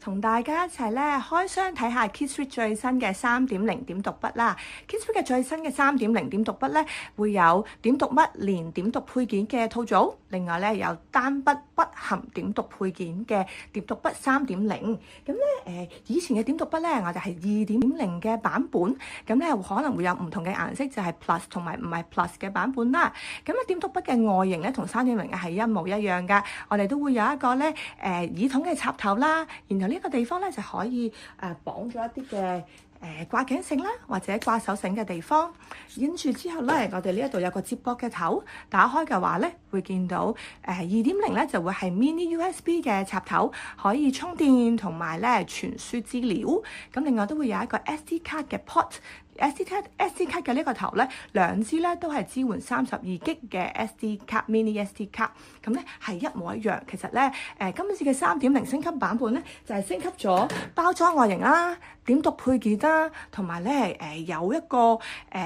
同大家一齊咧開箱睇下 Kissfit 最新嘅3.0點讀筆啦。Kissfit 嘅最新嘅3.0點讀筆咧會有點讀筆連點讀配件嘅套組，另外咧有單筆不含點讀配件嘅點讀筆3.0。咁咧以前嘅點讀筆咧我哋係2.0嘅版本，咁咧可能會有唔同嘅顏色，就係 Plus 同埋唔係 Plus 嘅版本啦。咁咧點讀筆嘅外形咧同3.0係一模一樣㗎，我哋都會有一個咧耳筒嘅插頭啦，然後呢個地方咧就可以綁咗一啲嘅掛頸繩啦，或者掛手繩嘅地方。跟住之後咧，我哋呢一度有個接駁嘅頭，打開嘅話咧會見到2.0咧就會係 mini USB 嘅插頭，可以充電同埋咧傳輸資料。咁另外都會有一個 SD 卡嘅 port。SD 卡嘅呢個頭咧，兩支咧都係支援32GB 嘅 SD 卡 mini SD 卡，咁咧係一模一樣。其實咧今次嘅3.0升級版本咧就係升級咗包裝外形啦、點讀配件啦，同埋咧有一個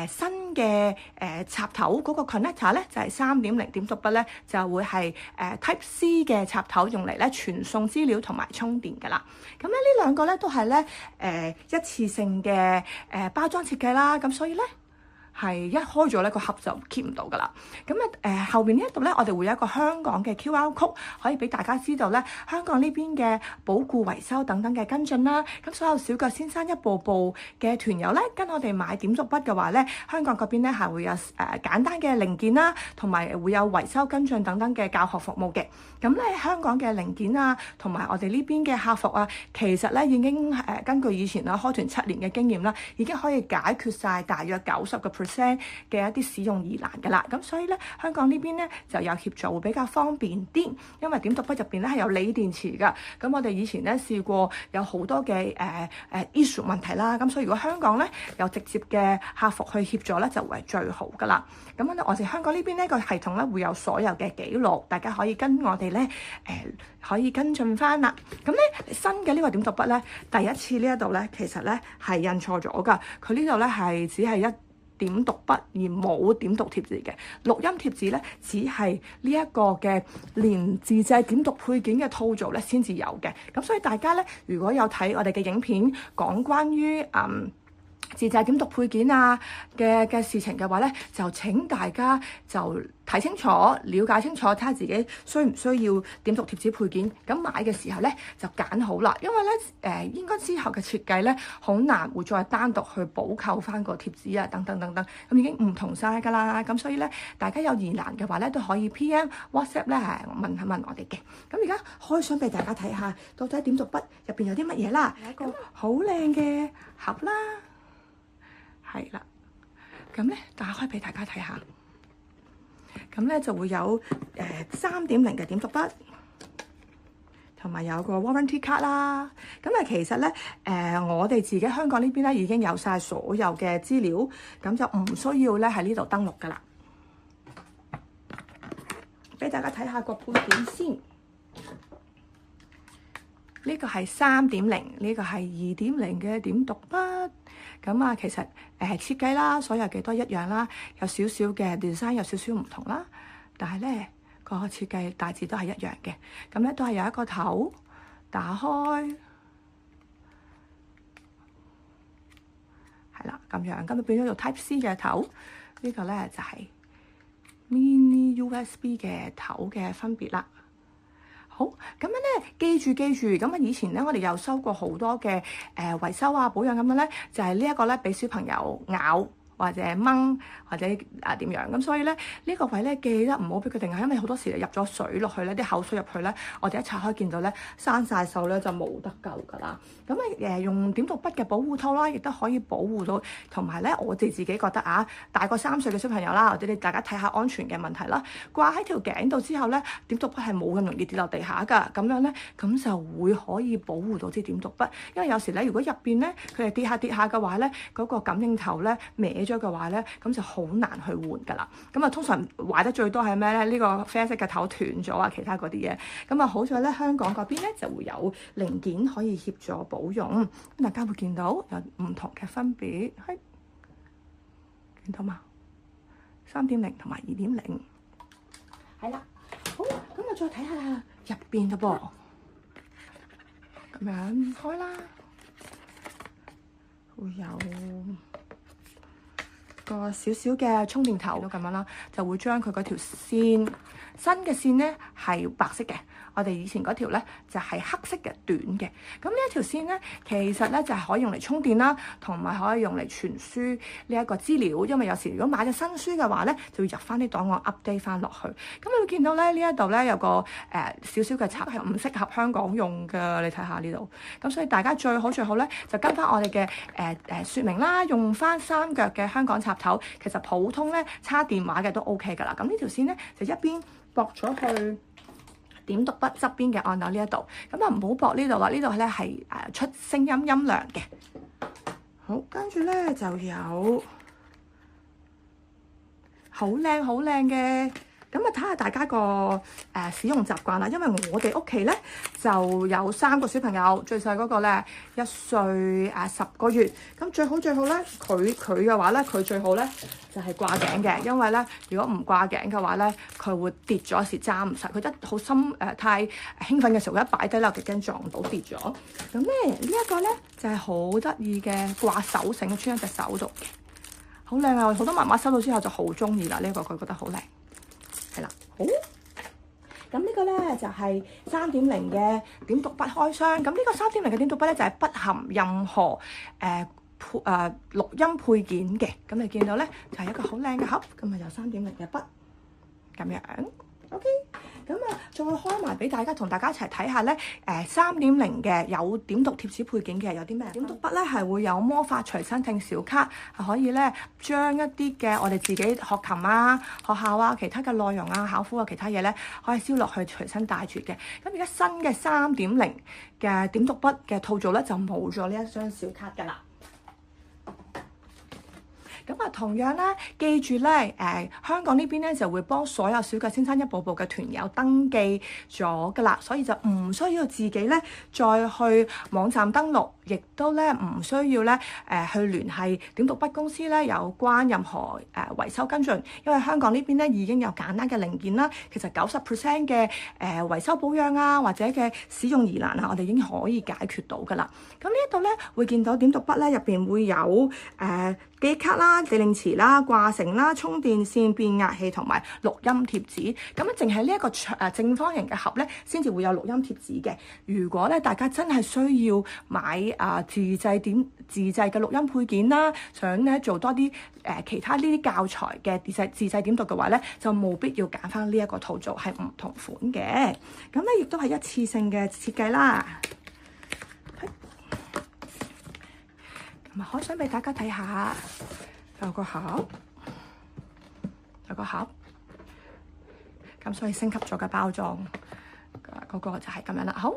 新嘅插頭嗰個 connector 咧就係3.0點讀筆咧就會係Type C 嘅插頭，用嚟咧傳送資料同埋充電㗎啦。咁咧呢兩個咧都係咧一次性嘅包裝設計啦，咁所以咧係一開咗咧個盒就 keep 唔到噶啦。咁後邊呢一度咧，我哋會有一個香港嘅 QR code，可以俾大家知道咧香港呢邊嘅保固維修等等嘅跟進啦。咁所有小腳先生一步步嘅團友咧，跟我哋買點讀筆嘅話咧，香港嗰邊咧係會有簡單嘅零件啦，同埋會有維修跟進等等嘅教學服務嘅。咁咧香港嘅零件啊，同埋我哋呢邊嘅客服啊，其實咧已經根據以前啦開團7年嘅經驗啦，已經可以解決晒大約90%嘅一啲使用疑難㗎啦。咁所以咧香港呢邊咧就有協助會比較方便啲，因為點讀筆入邊咧係有鋰電池㗎。咁我哋以前咧試過有好多嘅issue 問題啦，咁所以如果香港咧有直接嘅客服去協助咧，就會係最好㗎啦。咁咧我哋香港呢邊呢個系統咧會有所有嘅記錄，大家可以跟我哋咧可以跟進翻啦。咁咧新嘅呢個點讀筆咧，第一次呢一度咧其實咧係印錯咗㗎，佢呢度咧係只係一點讀筆而冇點讀貼紙嘅，錄音貼紙咧只係呢一個嘅連自製點讀配件嘅套組咧先至有嘅。咁所以大家咧如果有睇我哋嘅影片講關於自製點讀配件啊嘅事情嘅話咧，就請大家就睇清楚、了解清楚，睇下自己需唔需要點讀貼紙配件。咁買嘅時候咧就揀好啦，因為咧應該之後嘅設計咧好難會再單獨去補購翻個貼紙啊等等等等，咁已經唔同晒㗎啦。咁所以咧大家有疑難嘅話咧都可以 PM WhatsApp 咧問下問我哋嘅。咁而家開箱俾大家睇下，到底點讀筆入邊有啲乜嘢啦？有一個好靚嘅盒啦。係啦，咁咧打開俾大家睇下，咁咧就會有3.0嘅點讀筆，同埋有個 warranty card 啦。咁其實咧我哋自己香港呢邊咧已經有晒所有嘅資料，咁就唔需要咧喺呢度登錄噶啦。俾大家睇下個配件先。呢個係3.0，呢個係2.0嘅點讀筆。咁啊，其實設計啦，所有嘅都一樣啦，有少少嘅 design 有少少唔同啦，但係咧個設計大致都係一樣嘅。咁咧都係有一個頭打開，係啦咁樣，咁就變咗做 Type C 嘅頭。呢個咧就係 mini USB 嘅頭嘅分別啦。好，咁樣咧，記住，咁以前咧，我哋有收過好多嘅維修啊、保養咁樣咧，就係呢一個咧，俾小朋友咬或者掹或者點樣，咁所以咧呢個位咧記得唔好俾佢定下，因為好多時入咗水落去咧，啲口水入去咧，我哋一拆開見到咧生晒鏽咧就冇得救㗎啦。咁用點讀筆嘅保護套啦，亦都可以保護到，同埋咧我哋自己覺得大過3歲嘅小朋友啦，或者你大家睇下安全嘅問題啦，掛喺條頸度之後咧，點讀筆係冇咁容易跌落地下㗎，咁樣咧咁就會可以保護到啲點讀筆，因為有時咧如果入邊咧佢係跌下嘅話咧，嗰個感應頭咧歪咗嘅話咧，咁就好難去換㗎啦。咁通常壞得最多係咩咧？呢個啡色嘅頭斷咗啊，其他嗰啲嘢。咁好在咧香港嗰邊咧就會有零件可以協助保用，大家會見到有唔同嘅分別，係見到嘛？3.0同埋2.0，係啦。好，咁我再睇下入邊咯噃。咁樣開啦，會有個少少嘅充電頭咁樣啦，就會將佢嗰條線，新嘅線咧係白色嘅。我哋以前嗰條咧就係黑色嘅短嘅，咁呢一條線咧其實咧就係可以用嚟充電啦，同埋可以用嚟傳輸呢一個資料。因為有時如果買咗新書嘅話咧，就要入翻啲檔案 update 翻落去。咁你會見到咧呢一度咧有個少少嘅插係唔適合香港用㗎，你睇下呢度。咁所以大家最好咧就跟翻我哋嘅説明啦，用翻三腳嘅香港插頭。其實普通咧插電話嘅都 OK 㗎啦。咁呢條線咧就一邊駁咗去點讀筆側邊嘅按鈕呢一度，咁啊唔好駁呢度啦，呢度咧係出聲音音量嘅。好，跟住咧就有好靚嘅。咁啊，睇下大家個使用習慣啦。因為我哋屋企咧就有3個小朋友，最細嗰個咧1歲10個月。咁最好咧，佢嘅話咧，佢最好咧就係掛頸嘅。因為咧，如果唔掛頸嘅話咧，佢會跌咗時揸唔實。佢得好心太興奮嘅時候，一擺低啦，就驚撞到跌咗。咁咧呢一個咧就係好得意嘅掛手繩，穿喺隻手度嘅，好靚啊！好多媽媽收到之後就好中意啦。呢個佢覺得好靚。係啦，好。咁呢個咧就係3.0嘅點讀筆開箱。咁呢個3.0嘅點讀筆咧就係不含任何錄音配件嘅。咁你見到咧就係一個好靚嘅盒，咁啊有3.0嘅筆咁樣。OK， 咁啊再開埋俾大家，同大家一齊睇下咧。3.0嘅有點讀貼紙配件嘅有啲咩？點讀筆咧係會有魔法隨身聽小卡，係可以咧將一啲嘅我哋自己學琴啊、學校啊、其他嘅內容啊、考試啊、其他嘢咧，可以燒落去隨身帶住嘅。咁而家新嘅3.0嘅點讀筆嘅套組咧就冇咗呢一張小卡㗎啦。咁啊，同樣啦，記住咧，香港呢邊咧就會幫所有小腳先生一步步嘅團友登記咗噶啦，所以就唔需要自己咧再去網站登錄，亦都咧唔需要咧去聯繫點讀筆公司咧有關任何維修跟進，因為香港呢邊咧已經有簡單嘅零件啦，其實90% 嘅維修保養啊或者嘅使用疑難啊，我哋已經可以解決到噶啦。咁呢一度咧會見到點讀筆咧入邊會有記憶卡啦、地令詞啦、掛繩啦、充電線、變壓器同埋錄音貼紙。咁咧，淨係呢一個正方形嘅盒咧，先至會有錄音貼紙嘅。如果咧大家真係需要買自製嘅錄音配件啦，想咧做多啲其他呢啲教材嘅自製點讀嘅話咧，就冇必要揀翻呢一個套組，係唔同款嘅。咁咧亦都係一次性嘅設計啦。咁啊，開箱俾大家睇下，有個盒，咁所以升級咗嘅包裝，嗰個就係咁樣啦。好，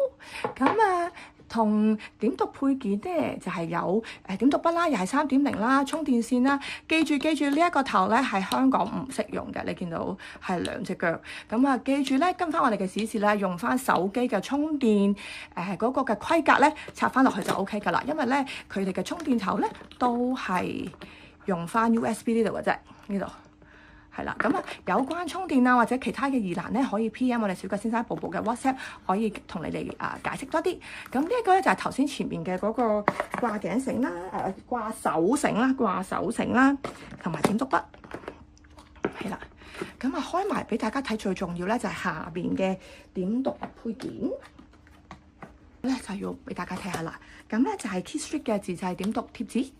咁啊，同點讀配件咧就係有點讀筆啦，又係3.0啦，充電線啦。記住呢一個頭咧係香港唔適用嘅，你見到係2隻腳。咁啊，記住咧跟翻我哋嘅指示咧，用翻手機嘅充電嗰個嘅規格咧插翻落去就 OK 噶啦。因為咧佢哋嘅充電頭咧都係用翻 USB 呢度嘅啫，呢度。係啦，咁啊有關充電啊或者其他嘅疑難咧，可以 PM 我哋小腳先生一步步嘅 WhatsApp，可以同你哋解釋多啲。咁呢一個咧就係頭先前面嘅嗰個掛頸繩啦、掛手繩啦，同埋點讀筆。係啦，咁啊開埋俾大家睇，最重要咧就係下邊嘅點讀配件咧，就要俾大家睇下啦。咁咧就係 Kids Street 嘅自製點讀貼紙。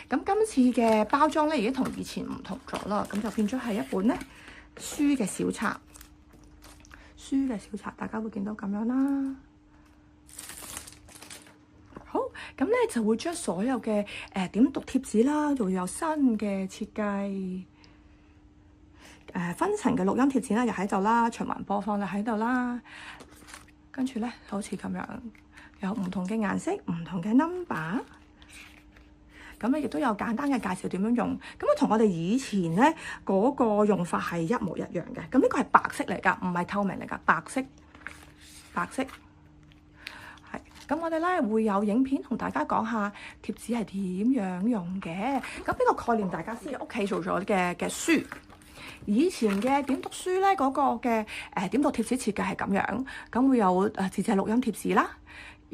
咁今次嘅包裝咧已經同以前唔同咗啦，咁就變咗係一本咧書嘅小冊，大家會見到咁樣啦。好，咁咧就會將所有嘅點讀貼紙啦，又有新嘅設計，分層嘅錄音貼紙啦，又喺度啦，循環播放就喺度啦，跟住咧好似咁樣，有唔同嘅顏色，唔同嘅 number。咁咧亦都有簡單嘅介紹點樣用，咁啊同我哋以前咧嗰個用法係一模一樣嘅。咁呢個係白色嚟㗎，唔係透明嚟㗎，白色。係，咁我哋咧會有影片同大家講下貼紙係點樣用嘅。咁呢個概念大家先屋企做咗嘅書。以前嘅點讀書咧嗰個嘅點讀貼紙設計係咁樣，咁會有自製錄音貼紙啦。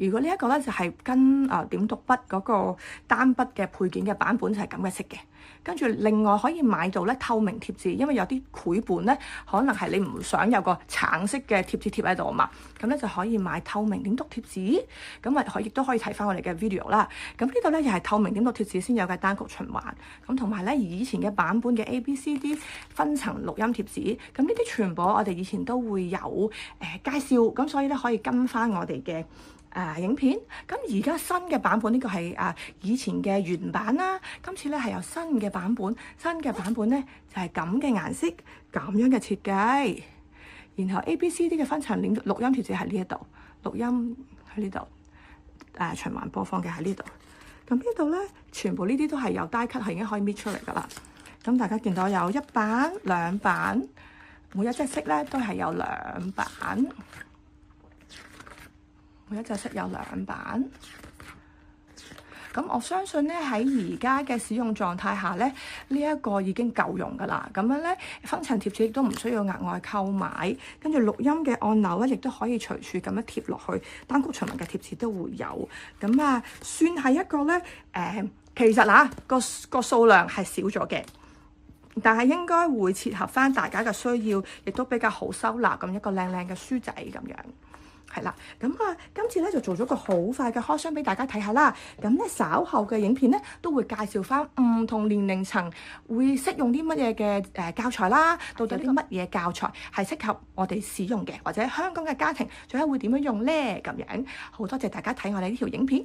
如果呢一個咧就係跟點讀筆嗰個單筆嘅配件嘅版本就係咁嘅色嘅。跟住另外可以買到咧透明貼紙，因為有啲繪本咧可能係你唔想有個橙色嘅貼紙貼喺度啊嘛，咁咧就可以買透明點讀貼紙，咁啊亦都可以睇翻我哋嘅 video 啦。咁呢度咧又係透明點讀貼紙先有嘅單曲循環，咁同埋咧以前嘅版本嘅 ABCD 分層錄音貼紙，咁呢啲全部我哋以前都會有介紹，咁所以咧可以跟翻我哋嘅影片。咁而家新嘅版本呢個係以前嘅原版啦，今次咧係有新嘅版本，新嘅版本咧就係咁嘅顏色，咁樣嘅設計。然後 ABCD 嘅分層錄音貼紙喺呢一度，錄音喺呢度，循環播放嘅喺呢度。咁呢度咧全部呢啲都係有 die cut 係已經可以搣出嚟噶啦。咁大家見到有1版、2版，每一隻色咧都係有2版。每一隻色有2版，咁我相信咧喺而家嘅使用狀態下咧，呢一個已經夠用噶啦。咁樣咧，分層貼紙亦都唔需要額外購買，跟住錄音嘅按鈕咧，亦都可以隨處咁樣貼落去，單曲循環嘅貼紙都會有。咁算係一個咧，其實個數量係少咗嘅，但係應該會切合翻大家嘅需要，亦都比較好收納咁一個靚靚嘅書仔咁樣。係啦，咁今次咧就做咗個好快嘅開箱俾大家睇下啦。咁咧稍後嘅影片咧都會介紹翻唔同年齡層會適用啲乜嘢嘅教材啦，到底啲乜嘢教材係適合我哋使用嘅，或者香港嘅家庭最後會點樣用咧咁樣。好多謝大家睇我哋呢條影片。